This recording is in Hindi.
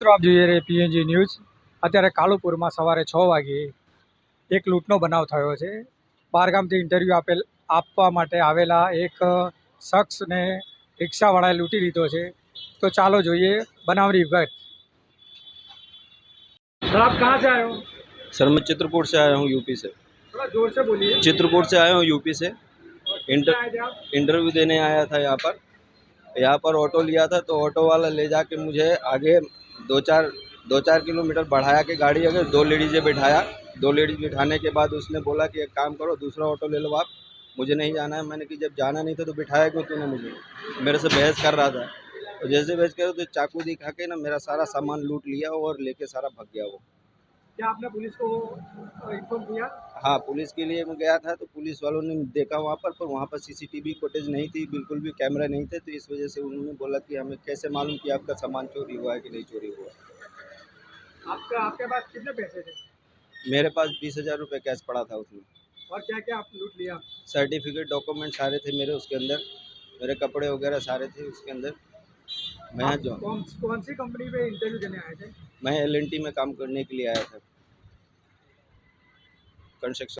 મિત્રો આપ જોઈ રહ્યા પીએનજી ન્યૂઝ. અત્યારે કાલુપુરમાં સવારે 6 વાગ્યે એક લૂંટનો બનાવ થયો છે. બહારગામથી ઇન્ટરવ્યૂ આપવા માટે આવેલા એક શખ્સને રિક્ષાવાળાએ લૂંટી લીધો છે. તો ચાલો જોઈએ બનાવની વિગત. सर आप कहाँ से आए हो? सर मैं चित्रकूट से आया हूँ, यूपी से। थोड़ा जोर से बोलिए। चित्रकूट से आया हूँ, यूपी से। और किससे आए थे आप? इंटरव्यू देने आया था यहाँ पर ऑटो लिया था, तो ऑटो वाला ले जाके मुझे आगे दो चार किलोमीटर बढ़ाया के गाड़ी, अगर दो लेडीज़ें बिठाया। दो लेडीज बिठाने के बाद उसने बोला कि एक काम करो, दूसरा ऑटो ले लो आप, मुझे नहीं जाना है। मैंने कि जब जाना नहीं था तो बिठाया क्यों तूने मुझे? मेरे से बहस कर रहा था। तो जैसे बहस करो तो चाकू दिखा के ना मेरा सारा सामान लूट लिया और लेके सारा भाग गया वो। क्या आपने पुलिस को इन्फॉर्म किया? हाँ, पुलिस के लिए मैं गया था, तो पुलिस वालों ने देखा वहाँ पर वहाँ पर सीसीटीवी फुटेज नहीं थी, बिल्कुल भी कैमरा नहीं थे। तो इस वजह से उन्होंने बोला कि हमें कैसे मालूम कि आपका सामान चोरी हुआ है कि नहीं चोरी हुआ। आपके पास कितने पैसे थे? मेरे पास 20,000 रुपये कैश पड़ा था उसमें। और क्या क्या आप लूट लिया? सर्टिफिकेट, डॉक्यूमेंट सारे थे मेरे उसके अंदर, मेरे कपड़े वगैरह सारे थे उसके अंदर। मैं जो कौन सी कंपनी पे इंटरव्यू देने आए थे? मैं LNT में काम करने के लिए आया था, कंस्ट्रक्शन।